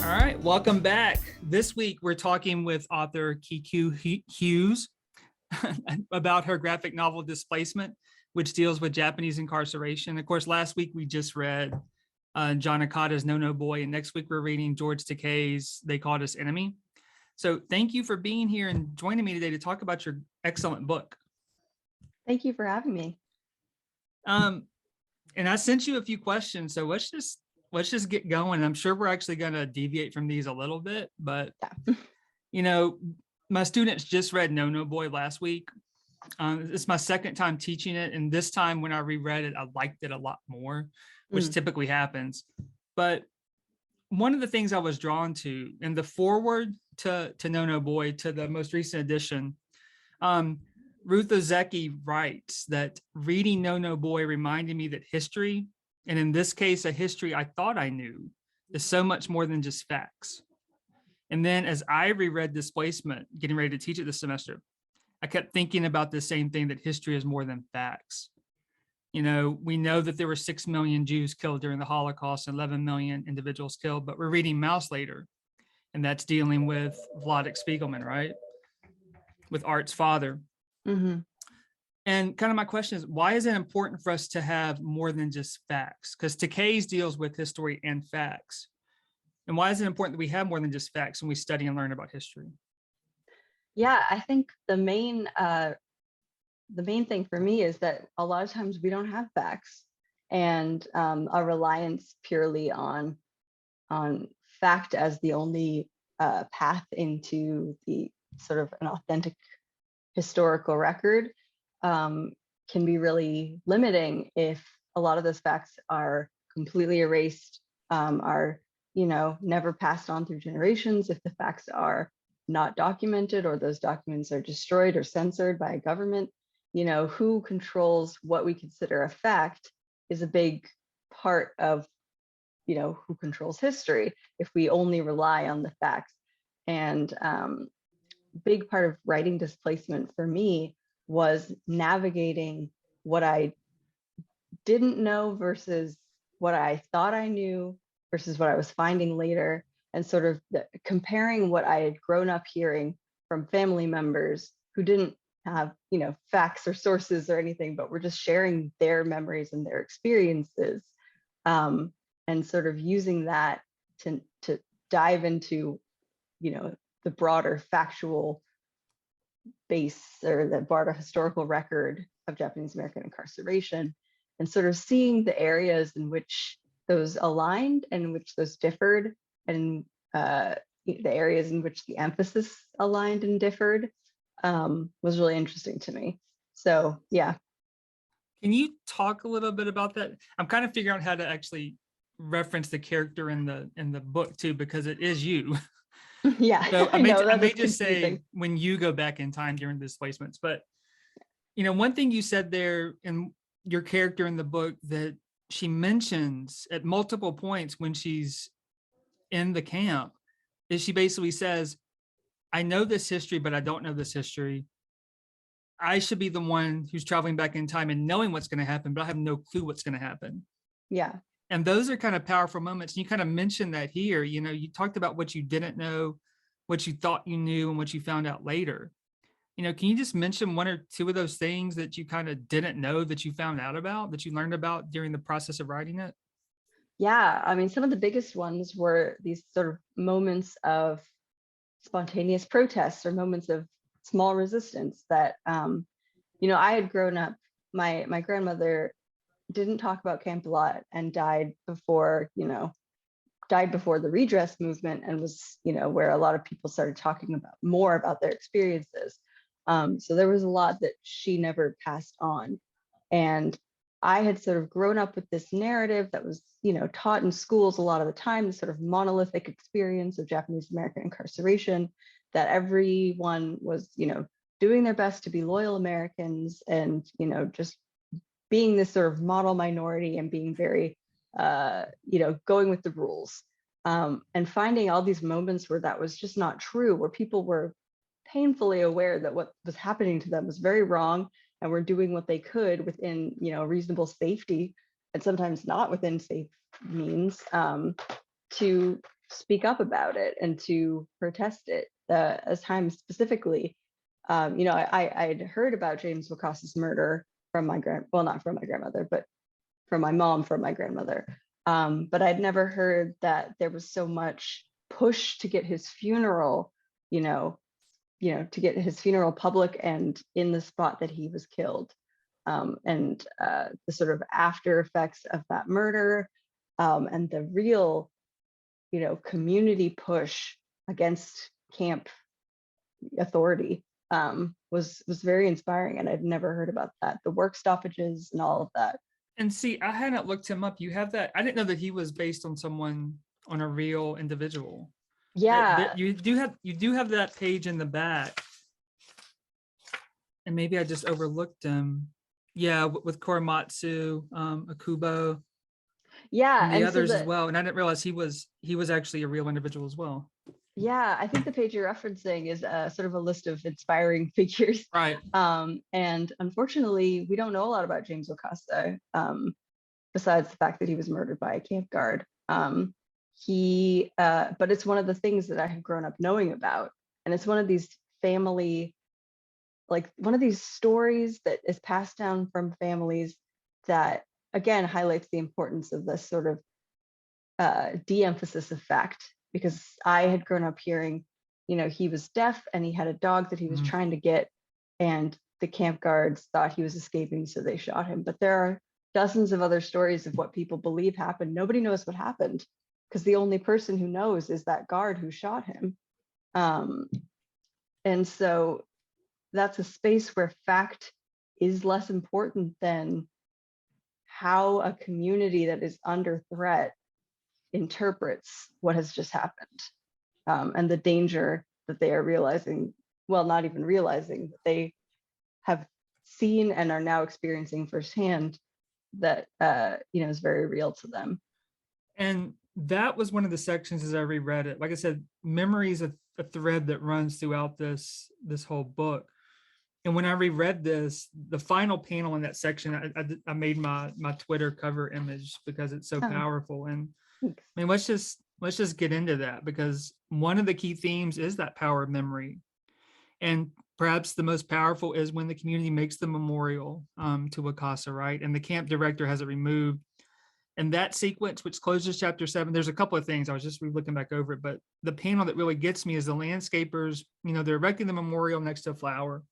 All right, welcome back. This week, we're talking with author Kiku Hughes about her graphic novel Displacement, which deals with Japanese incarceration. Of course, last week we just read John Akata's No No Boy, and next week we're reading George Takei's They Called Us Enemy. So thank you for being here and joining me today to talk about your excellent book. Thank you for having me. And I sent you a few questions, so let's just get going. I'm sure we're actually going to deviate from these a little bit, but my students just read No No Boy last week. It's my second time teaching it, and this time when I reread it, I liked it a lot more, which typically happens. But one of the things I was drawn to in the foreword to No No Boy, to the most recent edition, Ruth Ozeki writes that reading No No Boy reminded me that history, and in this case, a history I thought I knew, is so much more than just facts. And then as I reread Displacement, getting ready to teach it this semester, I kept thinking about the same thing, that history is more than facts. We know that there were 6 million Jews killed during the Holocaust, 11 million individuals killed, but we're reading Mouse later, and that's dealing with Vladek Spiegelman, right? With Art's father. Mm-hmm. And kind of my question is, why is it important for us to have more than just facts? Because Takei's deals with history and facts. And why is it important that we have more than just facts when we study and learn about history? Yeah, I think the main thing for me is that a lot of times we don't have facts, and our reliance purely on fact as the only path into the sort of an authentic historical record can be really limiting if a lot of those facts are completely erased, are never passed on through generations, if the facts are not documented, or those documents are destroyed or censored by a government. Who controls what we consider a fact is a big part of who controls history if we only rely on the facts. And big part of writing Displacement for me was navigating what I didn't know versus what I thought I knew versus what I was finding later, and sort of comparing what I had grown up hearing from family members who didn't have facts or sources or anything, but were just sharing their memories and their experiences, and sort of using that to dive into the broader factual base, or the broader historical record of Japanese American incarceration, and sort of seeing the areas in which those aligned and in which those differed, and the areas in which the emphasis aligned and differed was really interesting to me. So yeah. Can you talk a little bit about that? I'm kind of figuring out how to actually reference the character in the book too, because it is you. Yeah. So I may just confusing. say when you go back in time during Displacements, but one thing you said there in your character in the book that she mentions at multiple points when she's in the camp is she basically says, I know this history, but I don't know this history. I should be the one who's traveling back in time and knowing what's going to happen, but I have no clue what's going to happen. Yeah. And those are kind of powerful moments. And you kind of mentioned that here. You talked about what you didn't know, what you thought you knew, and what you found out later. Can you just mention one or two of those things that you kind of didn't know that you found out about, that you learned about during the process of writing it? Yeah, I mean, some of the biggest ones were these sort of moments of spontaneous protests or moments of small resistance that, I had grown up, my grandmother didn't talk about camp a lot and died before the redress movement, and was, where a lot of people started talking more about their experiences. So there was a lot that she never passed on. And I had sort of grown up with this narrative that was, taught in schools a lot of the time, this sort of monolithic experience of Japanese American incarceration, that everyone was, doing their best to be loyal Americans, and, just being this sort of model minority and being very, going with the rules. And finding all these moments where that was just not true, where people were painfully aware that what was happening to them was very wrong, and were doing what they could within, reasonable safety, and sometimes not within safe means, to speak up about it and to protest it. As time specifically, I'd heard about James Wacasa's murder from not from my grandmother, but from my mom, from my grandmother. But I'd never heard that there was so much push to get his funeral, to get his funeral public and in the spot that he was killed. And the sort of after effects of that murder, and the real, community push against camp authority, was very inspiring. And I'd never heard about that. The work stoppages and all of that. And see, I hadn't looked him up. You have that. I didn't know that he was based on someone, on a real individual. Yeah. You do have that page in the back. And maybe I just overlooked him. Yeah, with Korematsu, Akubo, Yeah. and the And others as well. And I didn't realize he was actually a real individual as well. Yeah, I think the page you're referencing is sort of a list of inspiring figures. Right. And unfortunately, we don't know a lot about James Wakasa, besides the fact that he was murdered by a camp guard. But it's one of the things that I have grown up knowing about. And it's one of these one of these stories that is passed down from families that, again, highlights the importance of this sort of de-emphasis of fact. Because I had grown up hearing, he was deaf and he had a dog that he was trying to get, and the camp guards thought he was escaping, so they shot him. But there are dozens of other stories of what people believe happened. Nobody knows what happened, because the only person who knows is that guard who shot him. And so that's a space where fact is less important than how a community that is under threat interprets what has just happened, and the danger that they are realizing, well, not even realizing, that they have seen and are now experiencing firsthand, that is very real to them. And that was one of the sections as I reread it. Like I said, memory is a thread that runs throughout this whole book. And when I reread this, the final panel in that section, I made my Twitter cover image because it's so powerful. And Thanks. I mean, let's just get into that, because one of the key themes is that power of memory. And perhaps the most powerful is when the community makes the memorial to Wakasa, right? And the camp director has it removed. And that sequence, which closes chapter 7, there's a couple of things. I was just looking back over it, but the panel that really gets me is the landscapers, they're erecting the memorial next to a flower.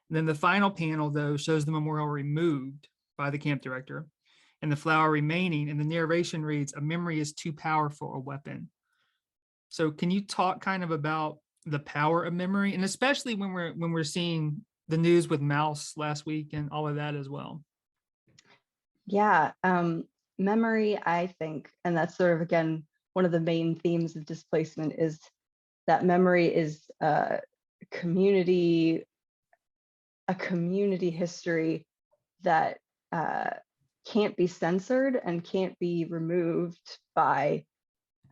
And then the final panel, though, shows the memorial removed by the camp director and the flower remaining. And the narration reads, "A memory is too powerful a weapon." So can you talk kind of about the power of memory, and especially when we're seeing the news with Mouse last week and all of that as well? Yeah, memory, I think, and that's sort of, again, one of the main themes of Displacement, is that memory is a community history that can't be censored and can't be removed by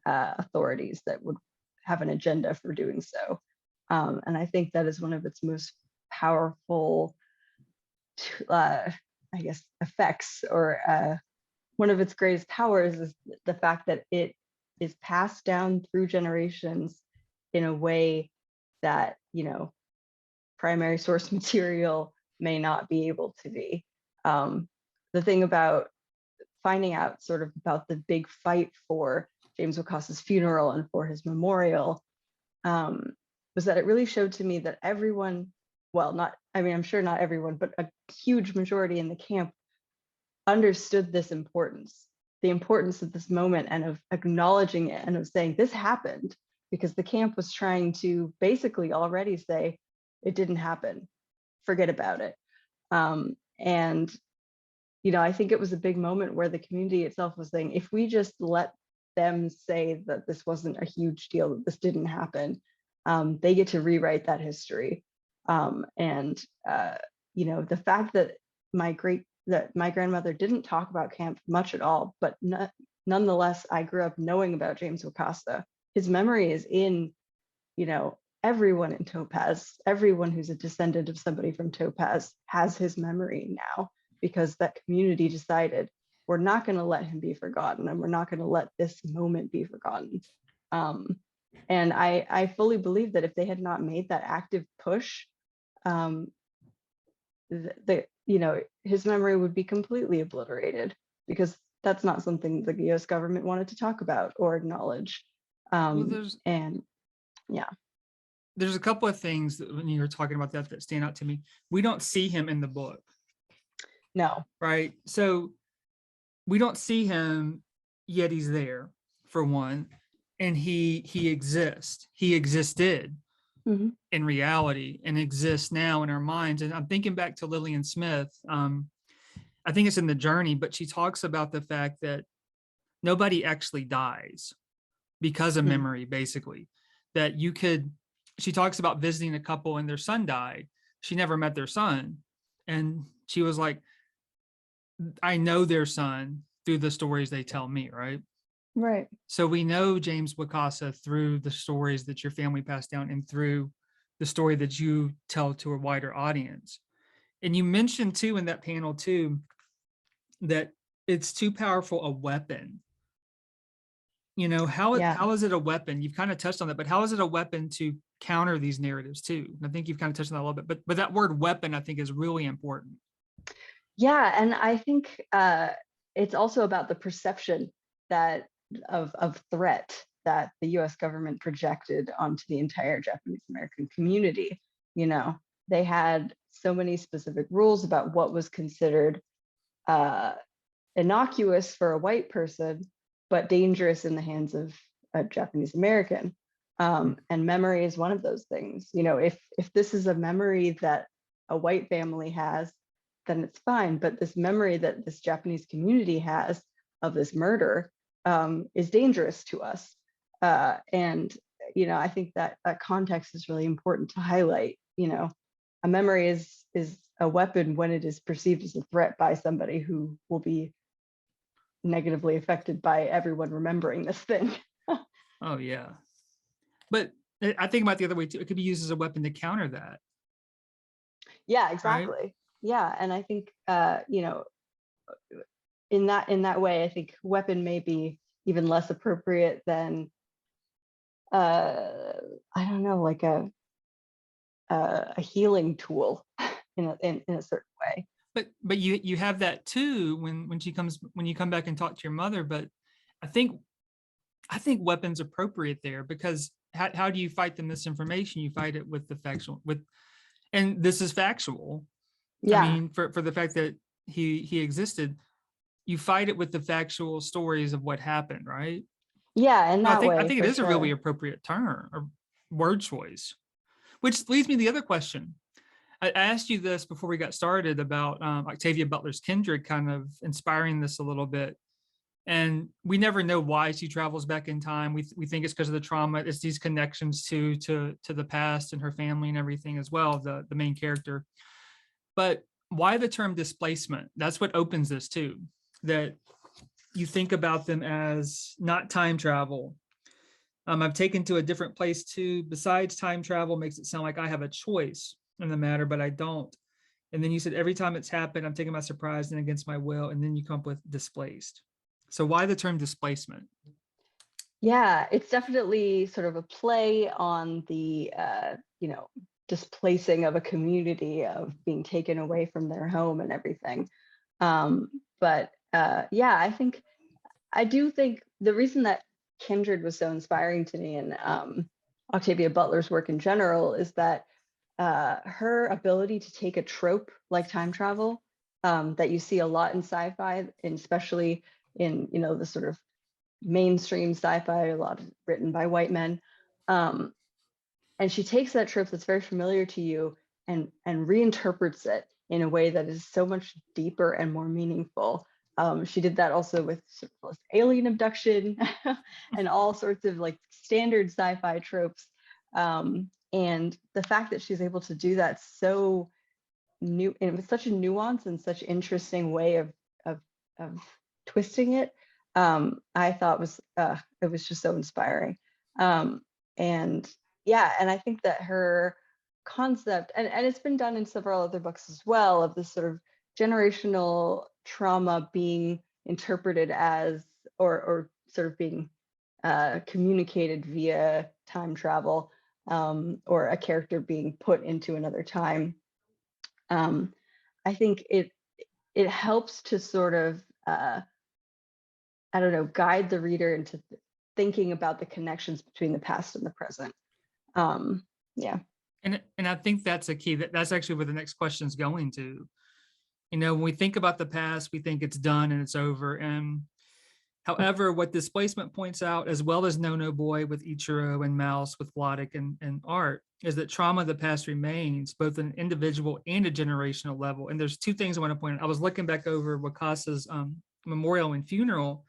authorities that would have an agenda for doing so. And I think that is one of its most powerful, effects, or one of its greatest powers, is the fact that it is passed down through generations in a way that, primary source material may not be able to be. The thing about finding out sort of about the big fight for James Wacasa's funeral and for his memorial, was that it really showed to me that everyone, I'm sure not everyone, but a huge majority in the camp understood this importance, the importance of this moment, and of acknowledging it, and of saying this happened, because the camp was trying to basically already say it didn't happen, forget about it. And I think it was a big moment where the community itself was saying, if we just let them say that this wasn't a huge deal, that this didn't happen, they get to rewrite that history. And the fact that my grandmother didn't talk about camp much at all, but nonetheless, I grew up knowing about James Wakasa. His memory is in, everyone in Topaz. Everyone who's a descendant of somebody from Topaz has his memory now, because that community decided, we're not going to let him be forgotten, and we're not going to let this moment be forgotten. And I fully believe that if they had not made that active push, his memory would be completely obliterated, because that's not something the US government wanted to talk about or acknowledge. Well, And yeah. there's a couple of things that when you're talking about that stand out to me. We don't see him in the book. No. Right. So we don't see him, yet he's there, for one. And he exists. He existed Mm-hmm. in reality and exists now in our minds. And I'm thinking back to Lillian Smith. I think it's in The Journey, but she talks about the fact that nobody actually dies because of memory, basically. That she talks about visiting a couple and their son died. She never met their son. And she was like, I know their son through the stories they tell me, right? Right. So we know James Wakasa through the stories that your family passed down and through the story that you tell to a wider audience. And you mentioned too in that panel too, that it's too powerful a weapon. How is it a weapon? You've kind of touched on that, but how is it a weapon to counter these narratives too? And I think you've kind of touched on that a little bit, but that word weapon, I think, is really important. Yeah, and I think it's also about the perception that of threat that the U.S. government projected onto the entire Japanese American community. They had so many specific rules about what was considered innocuous for a white person, but dangerous in the hands of a Japanese American. And memory is one of those things. If this is a memory that a white family has, then it's fine. But this memory that this Japanese community has of this murder is dangerous to us. And I think that context is really important to highlight. A memory is a weapon when it is perceived as a threat by somebody who will be negatively affected by everyone remembering this thing. Oh yeah, but I think about the other way too. It could be used as a weapon to counter that. Yeah, exactly. Right? Yeah, and I think in that way, I think weapon may be even less appropriate than I don't know, like a healing tool in a certain way. But you have that too when you come back and talk to your mother. But I think weapon's appropriate there, because how do you fight the misinformation? You fight it with the factual, and this is factual. Yeah. I mean, for the fact that he existed, you fight it with the factual stories of what happened, right? Yeah, in that way. I think it for is a sure. really appropriate term or word choice, which leads me to the other question. I asked you this before we got started about Octavia Butler's Kindred kind of inspiring this a little bit. And we never know why she travels back in time. We think it's because of the trauma. It's these connections to the past and her family and everything as well, the main character. But why the term displacement? That's what opens this too, that you think about them as not time travel. I've taken to a different place too. Besides, time travel makes it sound like I have a choice in the matter, but I don't. And then you said every time it's happened, I'm taken by surprise and against my will. And then you come up with displaced. So why the term displacement? Yeah, it's definitely sort of a play on the displacing of a community, of being taken away from their home and everything. But I do think the reason that Kindred was so inspiring to me, and Octavia Butler's work in general, is that her ability to take a trope like time travel that you see a lot in sci-fi, and especially in the sort of mainstream sci-fi, a lot written by white men, and she takes that trope that's very familiar to you and reinterprets it in a way that is so much deeper and more meaningful. She did that also with sort of alien abduction and all sorts of like standard sci-fi tropes. And the fact that she's able to do that so new and with such a nuance and such interesting way of twisting it, I thought it was just so inspiring. And I think that her concept, and it's been done in several other books as well, of this sort of generational trauma being interpreted as, or sort of being communicated via time travel, or a character being put into another time. I think it helps to sort of I don't know, guide the reader into thinking about the connections between the past and the present. Yeah. And I think that's a key. That's actually where the next question is going to. When we think about the past, we think it's done and it's over. And however, what Displacement points out, as well as No No Boy with Ichiro and Mouse with Vladik and Art, is that trauma of the past remains both an individual and a generational level. And there's two things I want to point out. I was looking back over Wakasa's memorial and funeral,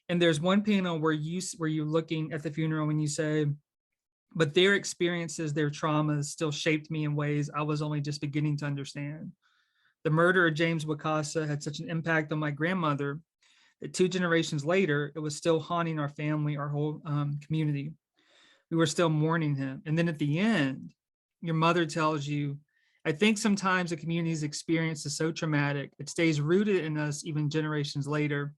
and there's one panel where you're looking at the funeral and you say, but their experiences, their traumas still shaped me in ways I was only just beginning to understand. The murder of James Wakasa had such an impact on my grandmother that 2 generations later, it was still haunting our family, our whole community. We were still mourning him. And then at the end, your mother tells you, I think sometimes a community's experience is so traumatic, it stays rooted in us even generations later.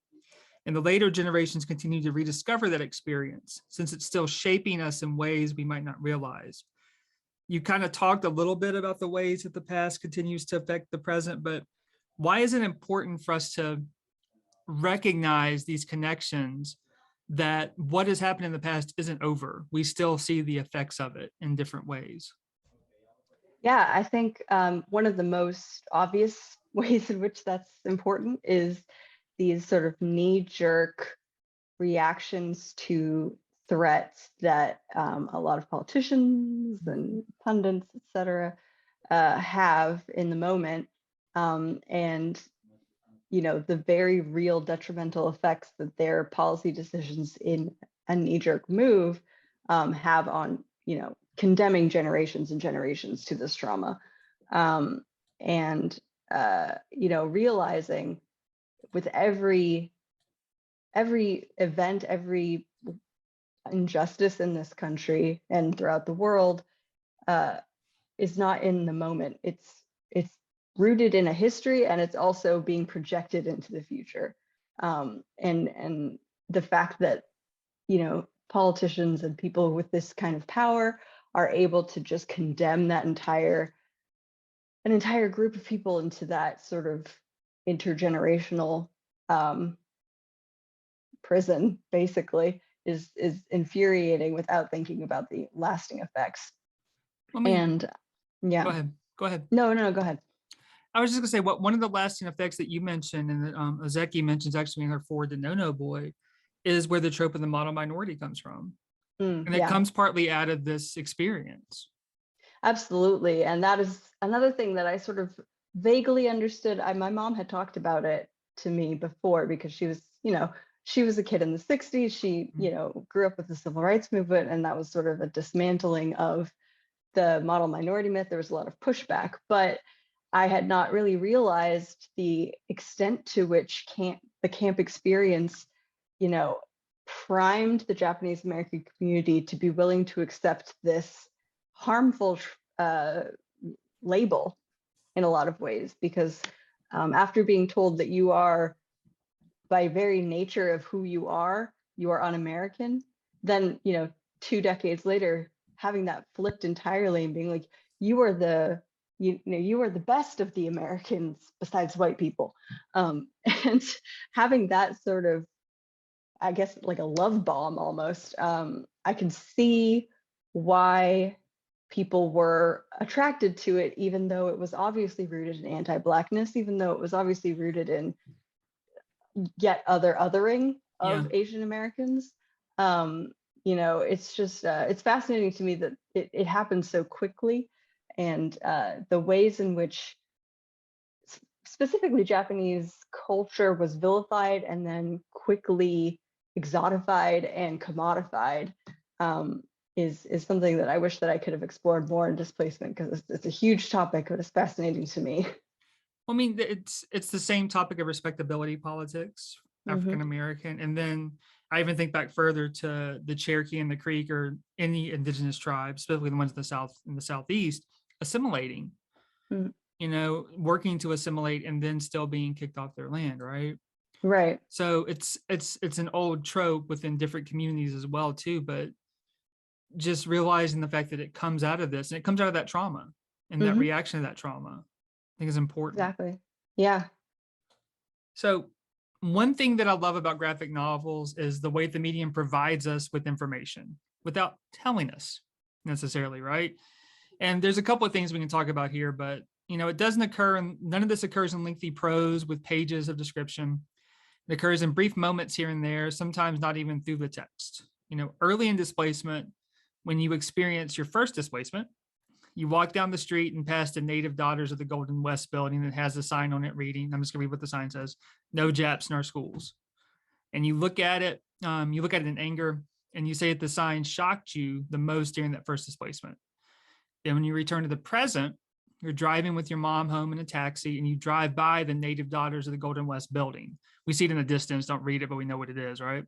And the later generations continue to rediscover that experience since it's still shaping us in ways we might not realize. You kind of talked a little bit about the ways that the past continues to affect the present, but why is it important for us to recognize these connections, that what has happened in the past isn't over? We still see the effects of it in different ways. Yeah, I think one of the most obvious ways in which that's important is these sort of knee-jerk reactions to threats that a lot of politicians and pundits, et cetera, have in the moment. And the very real detrimental effects that their policy decisions in a knee-jerk move have on, condemning generations and generations to this trauma. And realizing with every event, every injustice in this country and throughout the world is not in the moment. It's rooted in a history, and it's also being projected into the future. And the fact that politicians and people with this kind of power are able to just condemn an entire group of people into that sort of intergenerational prison, basically, is infuriating without thinking about the lasting effects. And yeah, go ahead. No, go ahead. I was just gonna say, one of the lasting effects that you mentioned and that Ozeki mentions actually in her forward to No No Boy is where the trope of the model minority comes from. And it comes partly out of this experience. Absolutely. And that is another thing that I sort of vaguely understood. My mom had talked about it to me before, because she was, she was a kid in the 60s. She, grew up with the civil rights movement, and that was sort of a dismantling of the model minority myth. There was a lot of pushback, but I had not really realized the extent to which the camp experience, primed the Japanese American community to be willing to accept this harmful label in a lot of ways, because after being told that you are, by very nature of who you are un-American, then 2 decades later having that flipped entirely and being like, you are the you are the best of the Americans besides white people, and having that sort of, I guess, like a love bomb almost. I can see why people were attracted to it, even though it was obviously rooted in anti-Blackness, even though it was obviously rooted in yet other othering of Asian Americans. It's just, it's fascinating to me that it happened so quickly, and the ways in which specifically Japanese culture was vilified and then quickly exotified and commodified is something that I wish that I could have explored more in Displacement, because it's a huge topic, but it's fascinating to me. I mean, it's the same topic of respectability politics, African American, and then I even think back further to the Cherokee and the Creek, or any indigenous tribes, specifically the ones in the South and the Southeast, assimilating, working to assimilate and then still being kicked off their land, right? Right. So it's an old trope within different communities as well too, but just realizing the fact that it comes out of this and it comes out of that trauma and that Hmm. reaction to that trauma, I think is important. Exactly. Yeah. So one thing that I love about graphic novels is the way the medium provides us with information without telling us necessarily, right? And there's a couple of things we can talk about here, but it doesn't occur, and none of this occurs in lengthy prose with pages of description. It occurs in brief moments here and there, sometimes not even through the text. Early in Displacement, when you experience your first displacement, you walk down the street and past the Native Daughters of the Golden West building that has a sign on it reading, I'm just going to read what the sign says, "No Japs in our schools." And you look at it in anger, and you say that the sign shocked you the most during that first displacement. Then when you return to the present, you're driving with your mom home in a taxi and you drive by the Native Daughters of the Golden West building. We see it in the distance, don't read it, but we know what it is, right?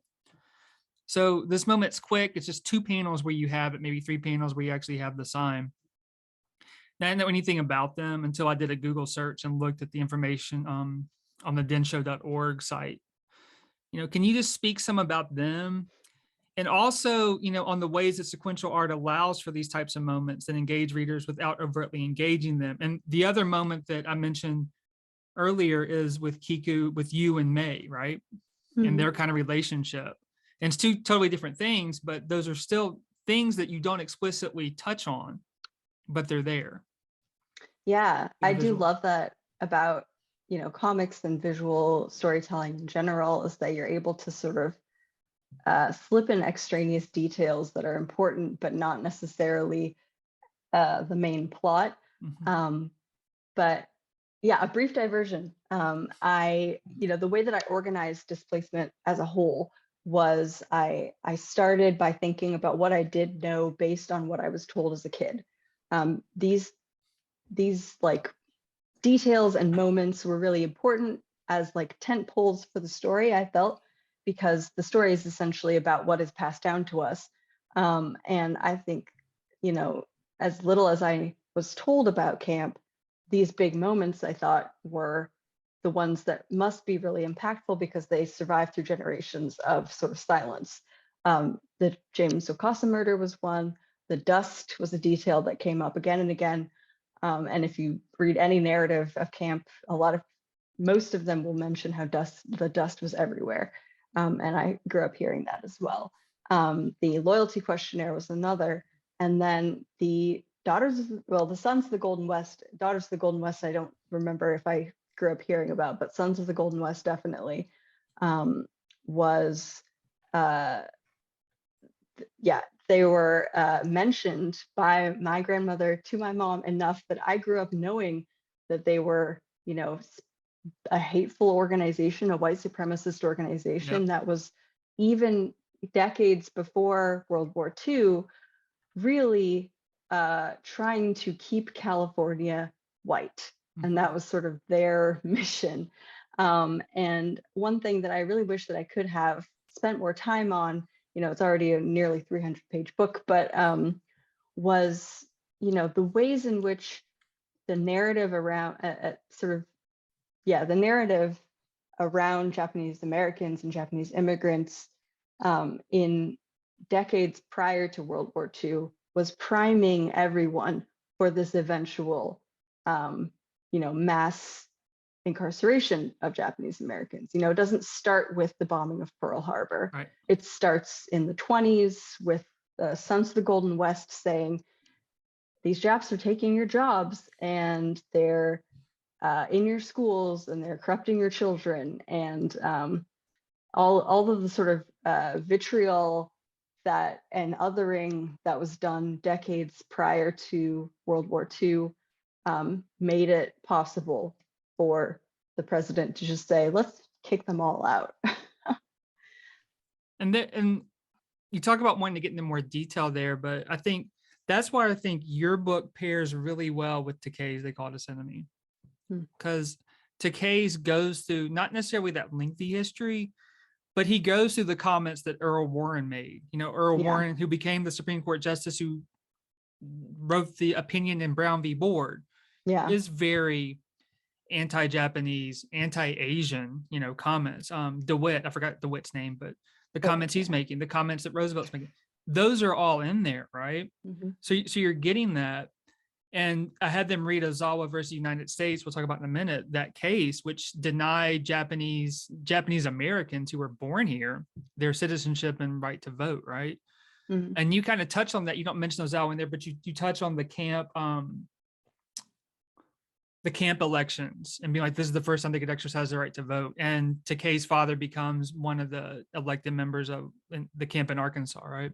So this moment's quick. It's just 2 panels where you have it, maybe 3 panels where you actually have the sign. Now, I didn't know anything about them until I did a Google search and looked at the information on the denshow.org site. Can you just speak some about them? And also, on the ways that sequential art allows for these types of moments and engage readers without overtly engaging them. And the other moment that I mentioned earlier is with Kiku, with you and May, right? And Hmm. their kind of relationship. And it's 2 totally different things, but those are still things that you don't explicitly touch on, but they're there Yeah, through I the do visual. love that about, comics and visual storytelling in general, is that you're able to sort of slip in extraneous details that are important, but not necessarily the main plot. Mhm. Um, but yeah, a brief diversion. The way that I organized Displacement as a whole was I started by thinking about what I did know based on what I was told as a kid. These like details and moments were really important as like tent poles for the story, I felt, because the story is essentially about what is passed down to us. And I think, you know, as little as I was told about camp, these big moments I thought were the ones that must be really impactful because they survived through generations of sort of silence. The James Okasa murder was one. The dust was a detail that came up again and again. And if you read any narrative of camp, most of them will mention how the dust was everywhere. And I grew up hearing that as well. The loyalty questionnaire was another. And then the the Sons of the Golden West, Daughters of the Golden West, I don't remember if I grew up hearing about, but Sons of the Golden West definitely was uh, yeah, they were mentioned by my grandmother to my mom enough that I grew up knowing that they were, a hateful organization, a white supremacist organization Yep. that was even decades before World War II really trying to keep California white. And Mhm. that was sort of their mission. And one thing that I really wish that I could have spent more time on, it's already a nearly 300-page book, but was, the ways in which the narrative around the narrative around Japanese Americans and Japanese immigrants in decades prior to World War II was priming everyone for this eventual, mass incarceration of Japanese Americans. It doesn't start with the bombing of Pearl Harbor. Right. It starts in the 1920s with the Sons of the Golden West saying, these Japs are taking your jobs and they're in your schools and they're corrupting your children, and all of the sort of vitriol that and othering that was done decades prior to World War II made it possible for the president to just say, let's kick them all out. And you talk about wanting to get into more detail there, but I think that's why I think your book pairs really well with Takei's They Call Us Enemy, because Takei's goes through not necessarily that lengthy history, but he goes through the comments that Earl Warren made. Earl Yeah. Warren, who became the Supreme Court justice who wrote the opinion in Brown v. Board, Yeah. is very anti-Japanese, anti-Asian, comments. DeWitt, I forgot DeWitt's name, but the comments he's making, the comments that Roosevelt's making, those are all in there, right? Mm-hmm. So you're getting that. And I had them read Ozawa versus United States, we'll talk about in a minute, that case, which denied Japanese Americans who were born here their citizenship and right to vote, right? Mm-hmm. And you kind of touch on that. You don't mention Ozawa in there, but you touch on the camp elections and being like, this is the first time they could exercise their right to vote. And Takei's father becomes one of the elected members of the camp in Arkansas, right?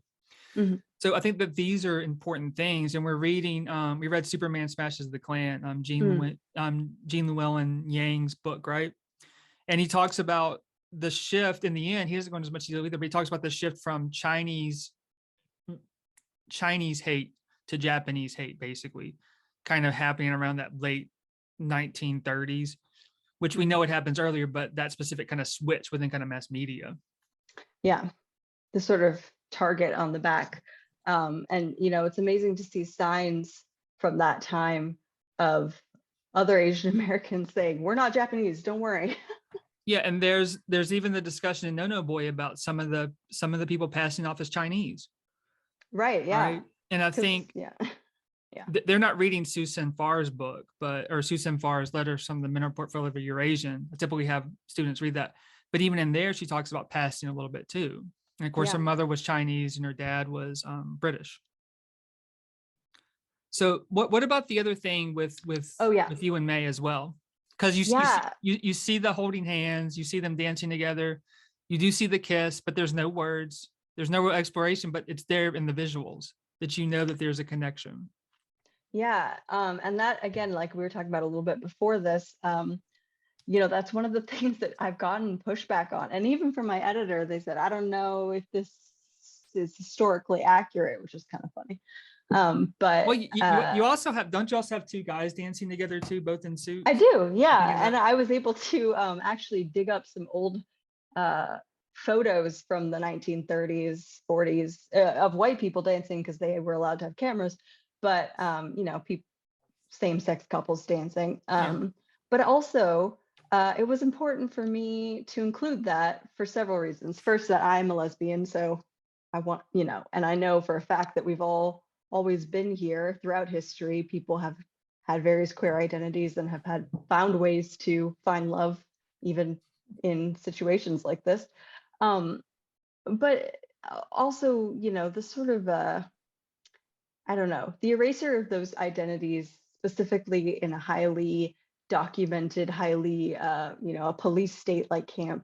Mm-hmm. So I think that these are important things. And we're reading, we read Superman Smashes the Klan, Gene Llewellyn Yang's book, right? And he talks about the shift in the end. He doesn't go into as much detail either, but he talks about the shift from Chinese hate to Japanese hate, basically, kind of happening around that late 1930s, which we know it happens earlier, but that specific kind of switch within kind of mass media. Yeah, the sort of target on the back. And, it's amazing to see signs from that time of other Asian Americans saying, we're not Japanese, don't worry. Yeah, and there's even the discussion in No No Boy about some of the people passing off as Chinese. Right, yeah. Right? And I think they're not reading Su Sin Far's book, or Su Sin Far's letters from the Mineral Portfolio of a Eurasian. I typically have students read that. But even in there, she talks about passing a little bit too. And of course, her mother was Chinese and her dad was British. So what about the other thing with you and May as well? Because you see the holding hands, you see them dancing together, you do see the kiss, but there's no words, there's no exploration, but it's there in the visuals that you know that there's a connection. Yeah, and that, again, like we were talking about a little bit before this, that's one of the things that I've gotten pushback on. And even from my editor, they said, I don't know if this is historically accurate, which is kind of funny. But well, you also have, don't you also have two guys dancing together too, both in suits? I do, yeah. And I was able to actually dig up some old photos from the 1930s, 40s of white people dancing because they were allowed to have cameras, but same-sex couples dancing. But also, it was important for me to include that for several reasons. First, that I'm a lesbian, so I want, and I know for a fact that we've always been here throughout history. People have had various queer identities and have found ways to find love, even in situations like this. But also, the sort of, I don't know, the erasure of those identities, specifically in a highly documented, highly, a police state like camp,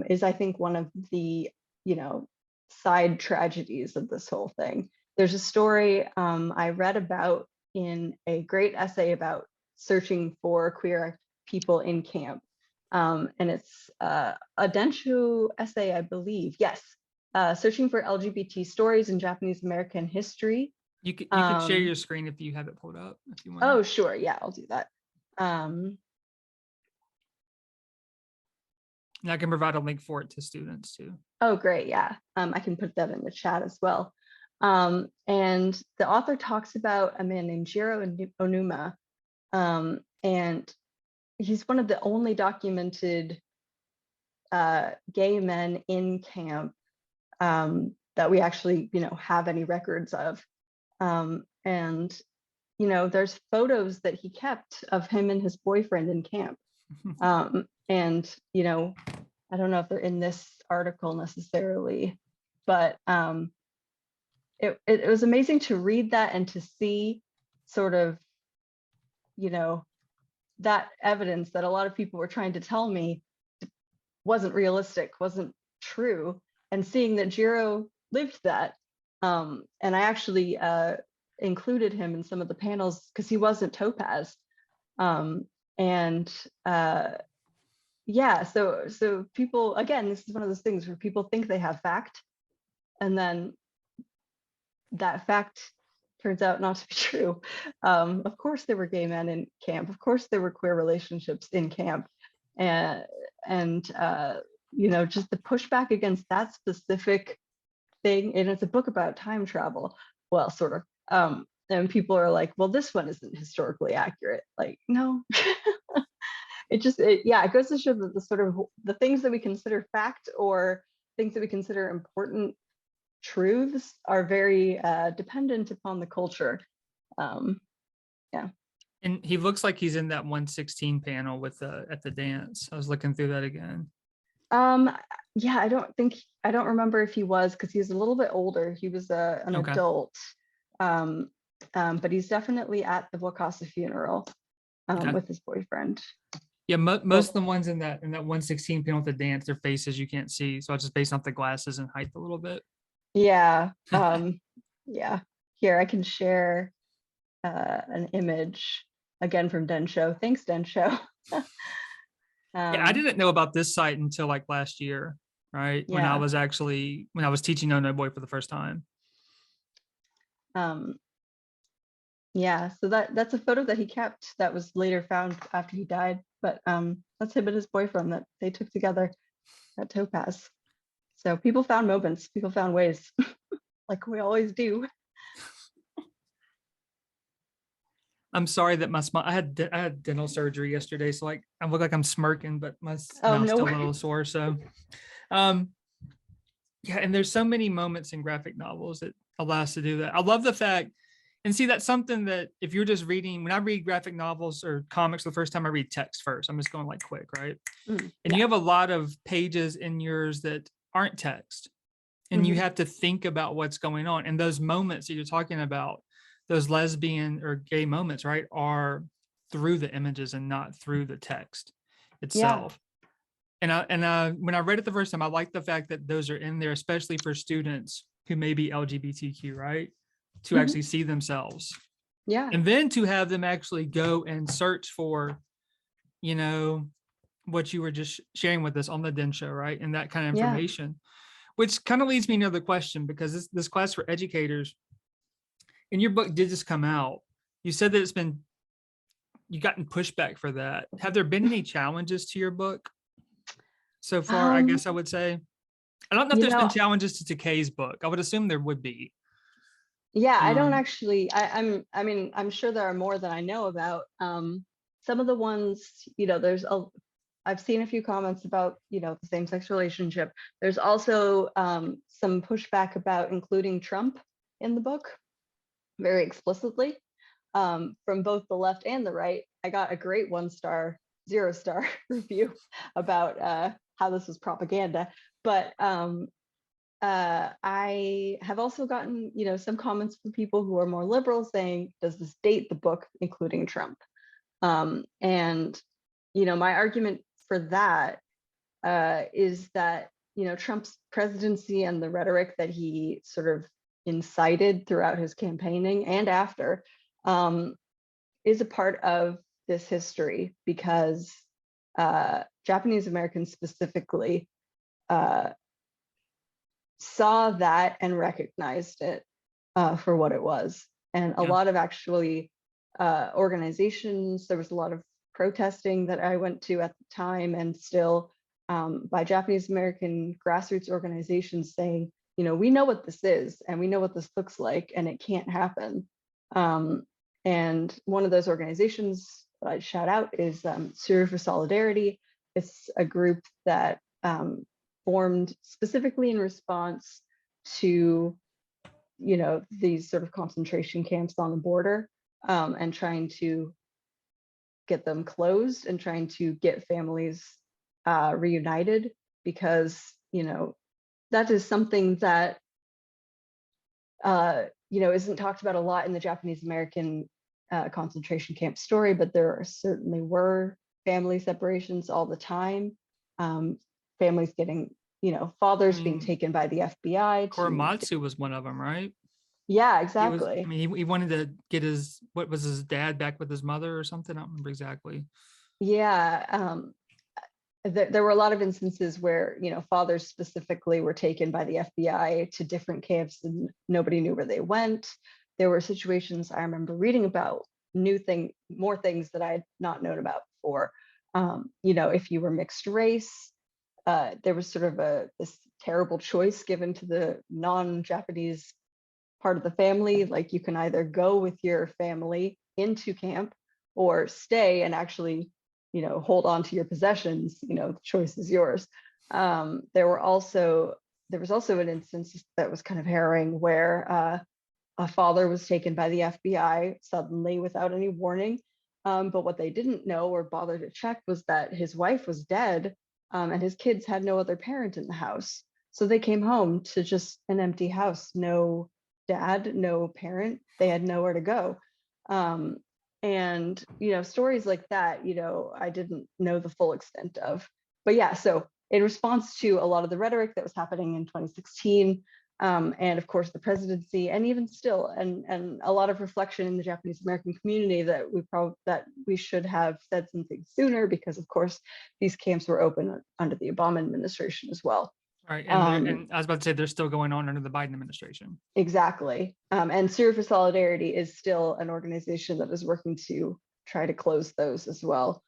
is, I think, one of the, side tragedies of this whole thing. There's a story I read about in a great essay about searching for queer people in camp. And it's a Denshu essay, I believe. Yes, searching for LGBT stories in Japanese American history. You can share your screen if you have it pulled up. If you want. Oh, sure. Yeah, I'll do that. And I can provide a link for it to students too. Oh, great. Yeah, I can put that in the chat as well. And the author talks about a man named Jiro Onuma, and he's one of the only documented gay men in camp that we actually, have any records of. And, there's photos that he kept of him and his boyfriend in camp. And, I don't know if they're in this article necessarily, but it was amazing to read that and to see sort of, that evidence that a lot of people were trying to tell me wasn't realistic, wasn't true, and seeing that Jiro lived that. And I actually included him in some of the panels because he wasn't Topaz. Yeah, so people, again, this is one of those things where people think they have fact, and then that fact turns out not to be true. Of course there were gay men in camp. Of course there were queer relationships in camp. And just the pushback against that specific thing, and it's a book about time travel, well, sort of, and people are like, well, this one isn't historically accurate. Like, no. Yeah, it goes to show that the sort of the things that we consider fact or things that we consider important truths are very dependent upon the culture. Yeah. And he looks like he's in that 116 panel with the at the dance. I was looking through that again. Um, yeah, I don't remember if he was, because he's a little bit older. He was an Okay. adult. Um, but he's definitely at the Wakasa funeral Okay. with his boyfriend. Yeah, most Well, of the ones in that 116 panel with the dance, their faces you can't see. So it's just based off the glasses and height a little bit. yeah. Yeah. Here I can share an image again from Densho. Thanks, Densho. Yeah, I didn't know about this site until like last year, right? When I Yeah. was teaching No No Boy for the first time. Um, yeah, so that's a photo that he kept that was later found after he died. But that's him and his boyfriend that they took together at Topaz. So people found moments, people found ways, like we always do. I'm sorry that I had dental surgery yesterday, so like I look like I'm smirking, but my Oh mouth's no. still a little sore. So, um, yeah, and there's so many moments in graphic novels that allow us to do that. I love the fact, and see, that's something that if you're just reading, when I read graphic novels or comics the first time, I read text first. I'm just going like quick, right? And you Yeah. have a lot of pages in yours that aren't text, and you Mhm. have to think about what's going on. And those moments that you're talking about, those lesbian or gay moments, right, are through the images and not through the text Yeah. itself. And when I read it the first time, I like the fact that those are in there, especially for students who may be LGBTQ, right? To Mhm. actually see themselves. Yeah. And then to have them actually go and search for, you know, what you were just sharing with us on the Den show, right? And that kind of Yeah. information, which kind of leads me to another question, because this class for educators, and your book did just come out. You said that you gotten pushback for that. Have there been any challenges to your book so far? I Um, guess I would say. I don't know if you there's been know, challenges to Takei's book. I would assume there would be. yeah, I don't Um, actually, I mean, I'm sure there are more than I know about. Some of the ones, I've seen a few comments about, the same-sex relationship. There's also some pushback about including Trump in the book very explicitly, from both the left and the right. I got a great 1-star, 0-star review about how this was propaganda. But I have also gotten, some comments from people who are more liberal saying, does this date the book, including Trump? And, my argument for that is that, Trump's presidency and the rhetoric that he sort of incited throughout his campaigning and after is a part of this history, because Japanese Americans specifically uh, saw that and recognized it for what it was. And a yeah, lot of actually organizations, there was a lot of protesting that I went to at the time, and still by Japanese American grassroots organizations saying, we know what this is and we know what this looks like, and it can't happen. And one of those organizations that I'd shout out is Suru for Solidarity. It's a group that formed specifically in response to, these sort of concentration camps on the border, and trying to get them closed and trying to get families reunited, because, that is something that, isn't talked about a lot in the Japanese American concentration camp story, but there certainly were family separations all the time. Families getting, I fathers being mean, taken by the FBI to, Korematsu was one of them, right? yeah, He was. I exactly. mean, he wanted to get what was his dad back with his mother or something. I don't remember exactly. Yeah. There were a lot of instances where, fathers specifically were taken by the FBI to different camps and nobody knew where they went. There were situations I remember reading about, more things that I had not known about before. If you were mixed race, there was sort of this terrible choice given to the non-Japanese part of the family. Like, you can either go with your family into camp or stay and actually hold on to your possessions, the choice is yours. There was also an instance that was kind of harrowing where a father was taken by the FBI suddenly without any warning. But what they didn't know or bother to check was that his wife was dead, and his kids had no other parent in the house. So they came home to just an empty house, no dad, no parent. They had nowhere to go. And stories like that, I didn't know the full extent of. But yeah, so in response to a lot of the rhetoric that was happening in 2016, and of course the presidency, and even still, and a lot of reflection in the Japanese American community that we should have said something sooner, because of course these camps were open under the Obama administration as well. Right, and I was about to say they're still going on under the Biden administration. Exactly, and Syria for Solidarity is still an organization that is working to try to close those as well.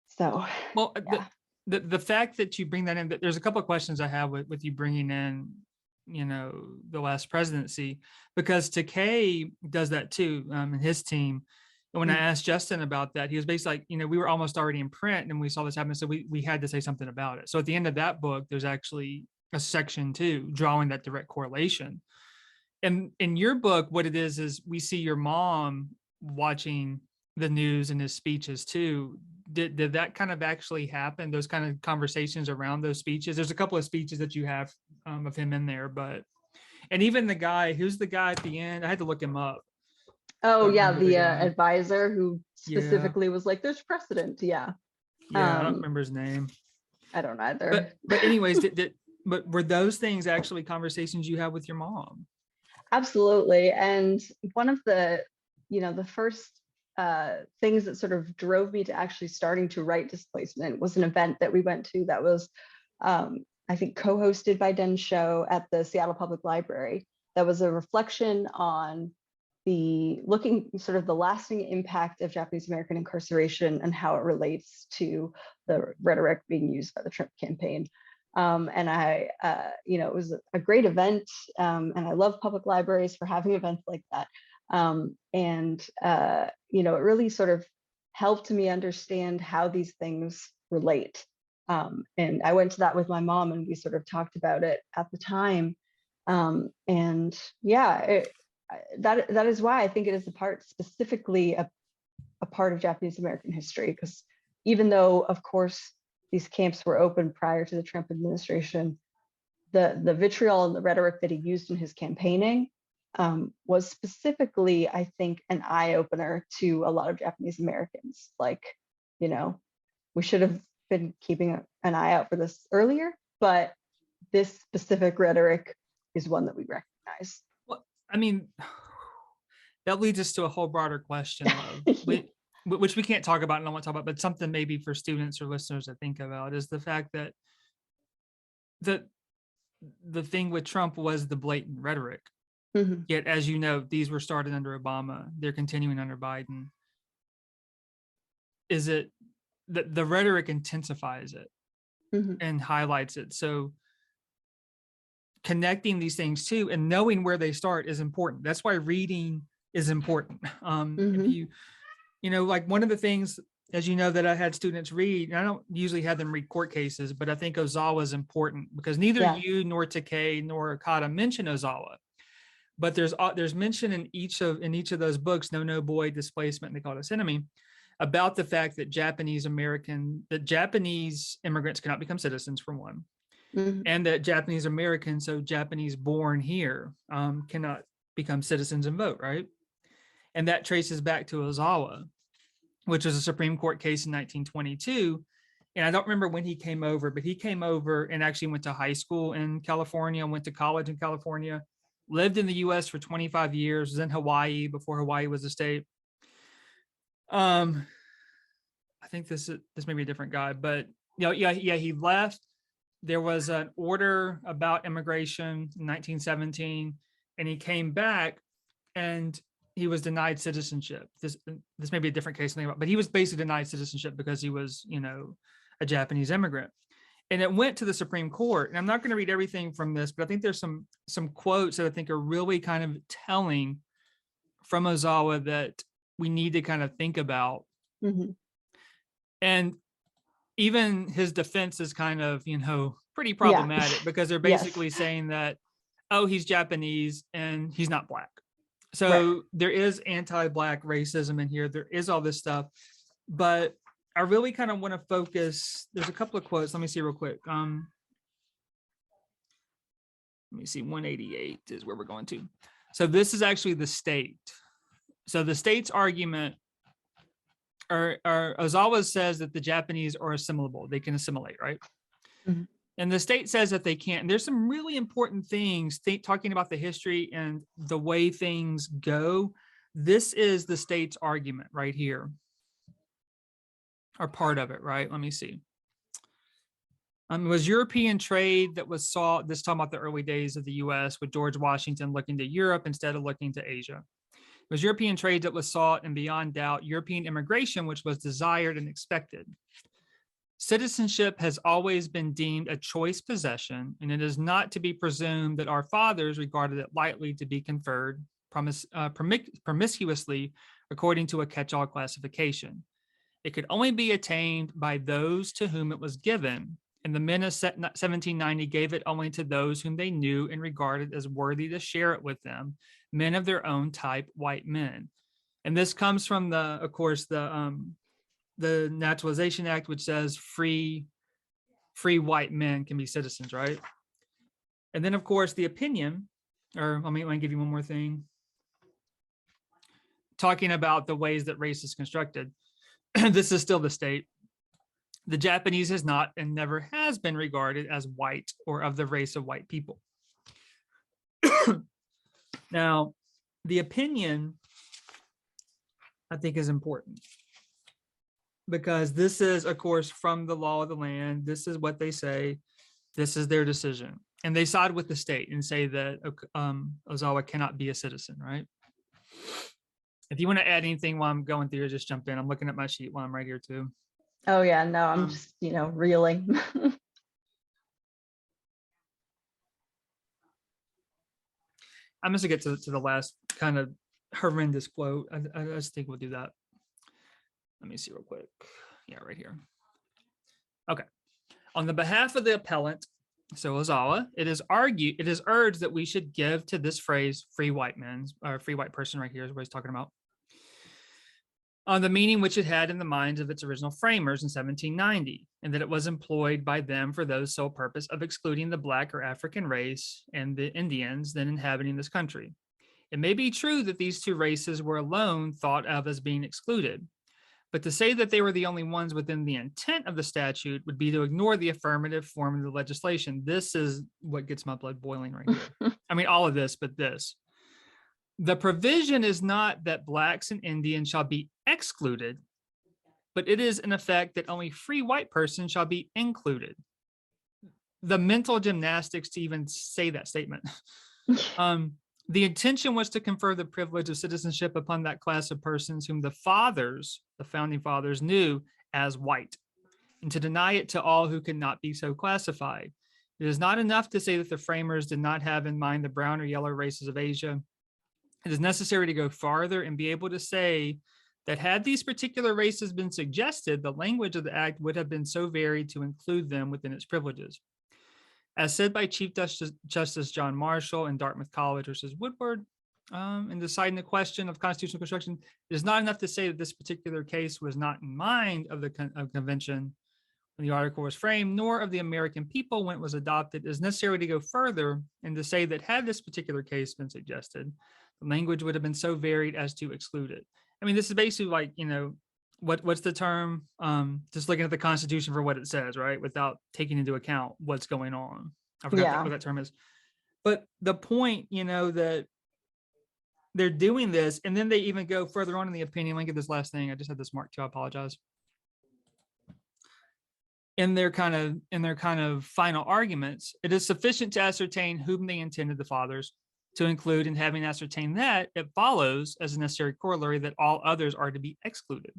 So, well, yeah. the fact that you bring that in, there's a couple of questions I have with you bringing in, the last presidency, because Takei does that too, and his team. And when I asked Justin about that, he was basically like, we were almost already in print and we saw this happen, so we had to say something about it. So at the end of that book, there's actually a section too, drawing that direct correlation. And in your book, what it is we see your mom watching the news and his speeches too. Did that kind of actually happen? Those kind of conversations around those speeches? There's a couple of speeches that you have of him in there, and even who's the guy at the end? I had to look him up. Oh yeah, the advisor who specifically was like, "There's precedent." Yeah. Yeah, I don't remember his name. I don't either. But anyways, but were those things actually conversations you had with your mom? Absolutely, and one of the first things that sort of drove me to actually starting to write Displacement was an event that we went to that was, I think, co-hosted by Densho at the Seattle Public Library. That was a reflection on the lasting impact of Japanese American incarceration and how it relates to the rhetoric being used by the Trump campaign. And it was a great event, and I love public libraries for having events like that. It really sort of helped me understand how these things relate. And I went to that with my mom, and we sort of talked about it at the time. That is why I think it is specifically a part of Japanese American history, because even though, of course, these camps were open prior to the Trump administration, the vitriol and the rhetoric that he used in his campaigning was specifically, I think, an eye-opener to a lot of Japanese Americans. Like, we should have been keeping an eye out for this earlier, but this specific rhetoric is one that we recognize. Well, I mean, that leads us to a whole broader question of which we can't talk about and I want to talk about, but something maybe for students or listeners to think about is the fact that the thing with Trump was the blatant rhetoric. Mm-hmm. Yet, as you know, these were started under Obama. They're continuing under Biden. Is it the rhetoric intensifies it and highlights it? So connecting these things too and knowing where they start is important. That's why reading is important. If you like one of the things, as you know, that I had students read, and I don't usually have them read court cases, but I think Ozawa is important because neither you nor Takei nor Okada mention Ozawa. But there's mention in each of those books, No Boy, Displacement, and They Called Us Enemy, about the fact that Japanese immigrants cannot become citizens, for one, and that Japanese Americans, so Japanese born here, cannot become citizens and vote, right? And that traces back to Ozawa, which was a Supreme Court case in 1922. And I don't remember when he came over, but he came over and actually went to high school in California, went to college in California, lived in the US for 25 years, was in Hawaii before Hawaii was a state. I think this may be a different guy, but he left. There was an order about immigration in 1917, and he came back and he was denied citizenship. This may be a different case, but he was basically denied citizenship because he was, a Japanese immigrant. And it went to the Supreme Court. And I'm not going to read everything from this, but I think there's some quotes that I think are really kind of telling from Ozawa that we need to kind of think about. And even his defense is kind of, pretty Yeah. problematic because they're Yes. basically saying that, oh, he's Japanese and he's not Black. Right. So there is anti-Black racism in here. There is all this stuff, but I really kind of want to focus. There's a couple of quotes. Let me see real quick. Let me see. 188 is where we're going to. So this is actually the state. So the state's argument, or Ozawa says that the Japanese are assimilable. They can assimilate, right? Mhm. And the state says that they can't. And there's some really important things talking about the history and the way things go. This is the state's argument right here, or part of it, right? Let me see. It was European trade that was sought, this talking about the early days of the US, with George Washington looking to Europe instead of looking to Asia. It was European trade that was sought, and beyond doubt, European immigration, which was desired and expected. Citizenship has always been deemed a choice possession, and it is not to be presumed that our fathers regarded it lightly to be conferred promiscuously according to a catch-all classification. It could only be attained by those to whom it was given, and the men of 1790 gave it only to those whom they knew and regarded as worthy to share it with them, men of their own type, white men. And this comes from of course, the Naturalization Act, which says free white men can be citizens, right? And then, of course, the opinion, or let me give you one more thing. Talking about the ways that race is constructed. This is still the state. The Japanese has not and never has been regarded as white or of the race of white people. Now, the opinion, I think, is important because this is, of course, from the law of the land. This is what they say. This is their decision. And they side with the state and say that Ozawa cannot be a citizen, right? If you want to add anything while I'm going through, just jump in. I'm looking at my sheet while I'm right here too. Oh yeah, no, I'm just, reeling. I'm just gonna get to the last kind of horrendous quote. I just think we'll do that. Let me see real quick. Yeah, right here. Okay. On the behalf of the appellant, so Ozawa, it is urged that we should give to this phrase free white men, or free white person right here is what he's talking about, on the meaning which it had in the minds of its original framers in 1790, and that it was employed by them for those sole purpose of excluding the Black or African race and the Indians then inhabiting this country. It may be true that these two races were alone thought of as being excluded, but to say that they were the only ones within the intent of the statute would be to ignore the affirmative form of the legislation. This is what gets my blood boiling right here. I mean, all of this, but this. The provision is not that Blacks and Indians shall be excluded, but it is in effect that only free white persons shall be included. The mental gymnastics to even say that statement. The intention was to confer the privilege of citizenship upon that class of persons whom the founding fathers, knew as white, and to deny it to all who could not be so classified. It is not enough to say that the framers did not have in mind the brown or yellow races of Asia. It is necessary to go farther and be able to say that had these particular races been suggested, the language of the act would have been so varied to include them within its privileges. As said by Chief Justice John Marshall in Dartmouth College versus Woodward, in deciding the question of constitutional construction, it is not enough to say that this particular case was not in mind of the convention when the article was framed, nor of the American people when it was adopted. It is necessary to go further and to say that had this particular case been suggested, the language would have been so varied as to exclude it. I mean, this is basically like, what's the term? Just looking at the Constitution for what it says, right? Without taking into account what's going on. I forgot what that term is. But the point, that they're doing this, and then they even go further on in the opinion. Let me get this last thing. I just had this marked too. I apologize. In their kind of final arguments, it is sufficient to ascertain whom they intended the fathers to include, and having ascertained that, it follows as a necessary corollary that all others are to be excluded.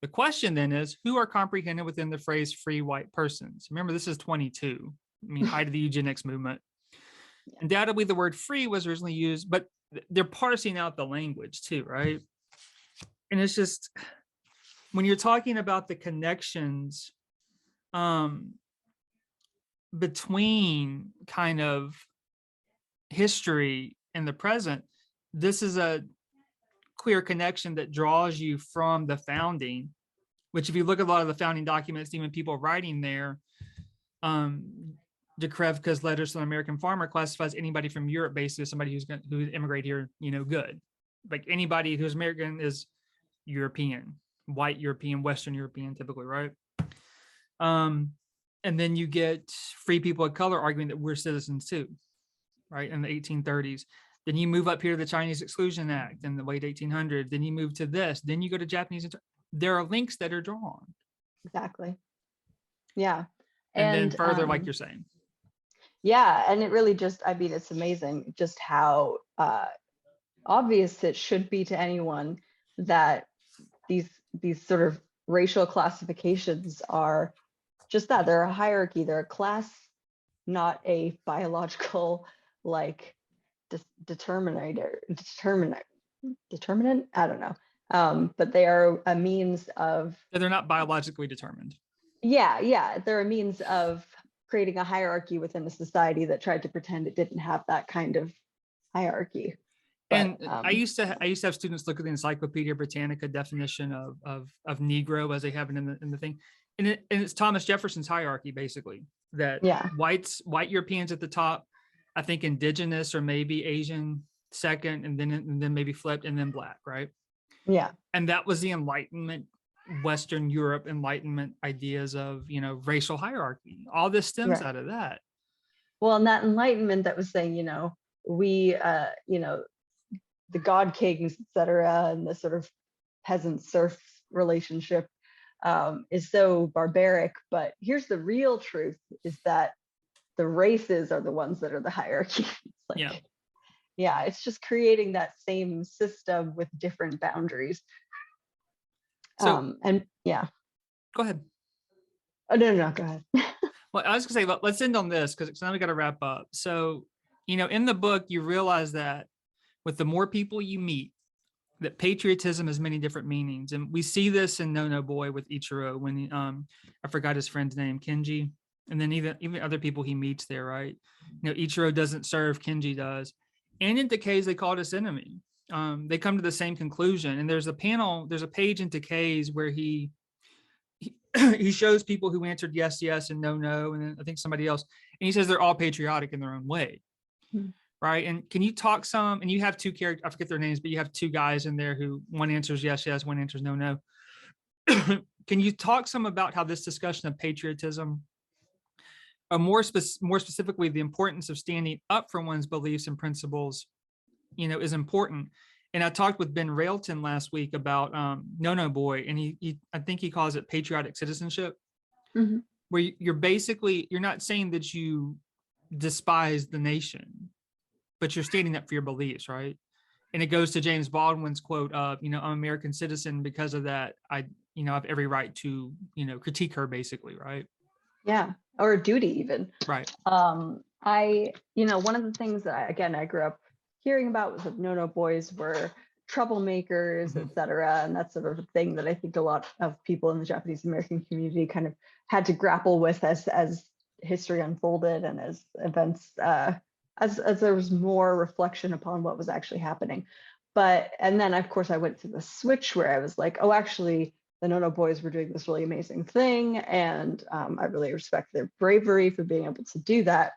The question then is, who are comprehended within the phrase free white persons? Remember, this is 22. I mean, height of the eugenics movement. Undoubtedly, the word free was originally used, but they're parsing out the language too, right? And it's just, when you're talking about the connections between kind of history and the present, this is a clear connection that draws you from the founding, which if you look at a lot of the founding documents, even people writing there, de Krevka's Letters to an American Farmer classifies anybody from Europe basically as somebody who immigrated here, good. Like anybody who's American is European, white European, Western European, typically, right? And then you get free people of color arguing that we're citizens too, right? In the 1830s. Then you move up here to the Chinese Exclusion Act in the late 1800s. Then you move to this. Then you go to Japanese. There are links that are drawn. Exactly. Yeah. And then further, like you're saying. Yeah. And it really just, I mean, it's amazing just how obvious it should be to anyone that these sort of racial classifications are just that. They're a hierarchy. They're a class, not a biological like determinant. I don't know. But they are a means of. They're not biologically determined. Yeah. They're a means of creating a hierarchy within a society that tried to pretend it didn't have that kind of hierarchy. But, and I used to have students look at the Encyclopedia Britannica definition of Negro as they have it in the thing, and it's Thomas Jefferson's hierarchy basically. That white Europeans at the top, I think indigenous or maybe Asian second, and then maybe flipped, and then black, right? Yeah. And that was the Enlightenment, Western Europe Enlightenment ideas of racial hierarchy. All this stems out of that. Well, and that Enlightenment that was saying, we the god kings, etc., and the sort of peasant serf relationship is so barbaric. But here's the real truth: is that the races are the ones that are the hierarchy. It's just creating that same system with different boundaries. So, go ahead. Oh, no, go ahead. Well, I was gonna say, let's end on this because now we got to wrap up. So, in the book, you realize that with the more people you meet, that patriotism has many different meanings, and we see this in No Boy with Ichiro when I forgot his friend's name, Kenji, and then even other people he meets there, right? Ichiro doesn't serve, Kenji does, and in Decays they call it his enemy. They come to the same conclusion, and there's a page in Decays where he shows people who answered yes, and no, and then I think somebody else, and he says they're all patriotic in their own way. Right. And can you talk some, and you have two characters, I forget their names, but you have two guys in there who one answers yes, one answers no. Can you talk some about how this discussion of patriotism, or more specifically, the importance of standing up for one's beliefs and principles, is important? And I talked with Ben Railton last week about No Boy, and he I think he calls it patriotic citizenship, where you're not saying that you despise the nation, but you're standing up for your beliefs, right? And it goes to James Baldwin's quote of, I'm an American citizen, because of that, I have every right to, critique her, basically, right? Yeah, or a duty even. Right. One of the things that I grew up hearing about was that No boys were troublemakers, etc. And that's sort of a thing that I think a lot of people in the Japanese American community kind of had to grapple with as history unfolded and as events as there was more reflection upon what was actually happening. And then of course I went to the switch where I was like, oh, actually the No boys were doing this really amazing thing, and I really respect their bravery for being able to do that.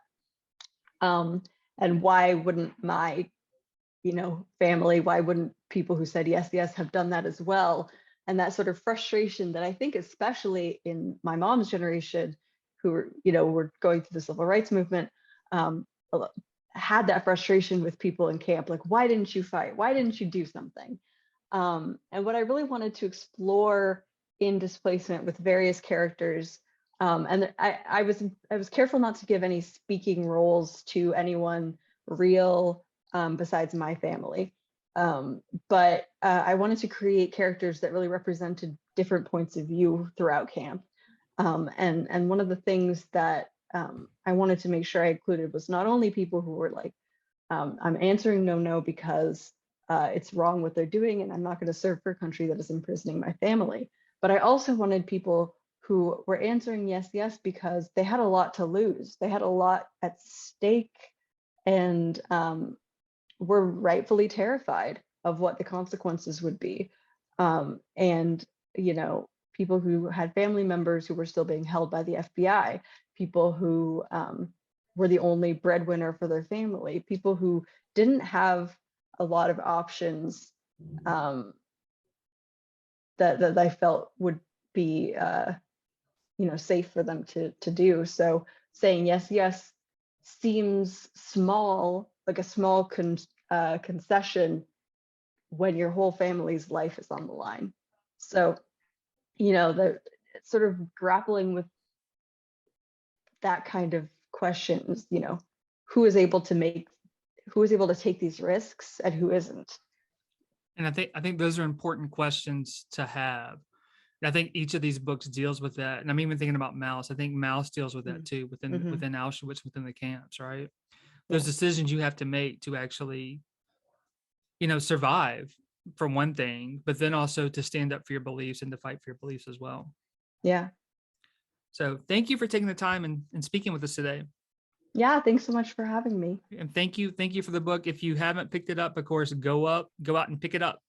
And why wouldn't my family, why wouldn't people who said yes have done that as well? And that sort of frustration that I think especially in my mom's generation, who were going through the civil rights movement, had that frustration with people in camp, like, why didn't you fight? Why didn't you do something? And what I really wanted to explore in Displacement with various characters, and I was careful not to give any speaking roles to anyone real besides my family, but I wanted to create characters that really represented different points of view throughout camp. And one of the things that I wanted to make sure I included was not only people who were like, I'm answering no because it's wrong what they're doing, and I'm not going to serve for a country that is imprisoning my family, But I also wanted people who were answering yes, yes, because they had a lot to lose. They had a lot at stake, and were rightfully terrified of what the consequences would be. And, you know, people who had family members who were still being held by the FBI, people who were the only breadwinner for their family, people who didn't have a lot of options that I felt would be, you know, safe for them to do. So saying yes, yes seems small, like a small concession when your whole family's life is on the line. So, you know, the sort of grappling with that kind of questions, you know, who is able to take these risks and who isn't. And I think those are important questions to have. And I think each of these books deals with that. And I'm even thinking about Mouse. I think Mouse deals with that too, within Auschwitz, within the camps, right? Those decisions you have to make to actually, you know, survive, for one thing, but then also to stand up for your beliefs and to fight for your beliefs as well. Yeah. So thank you for taking the time and speaking with us today. Yeah, thanks so much for having me. And thank you for the book. If you haven't picked it up, of course, go out and pick it up.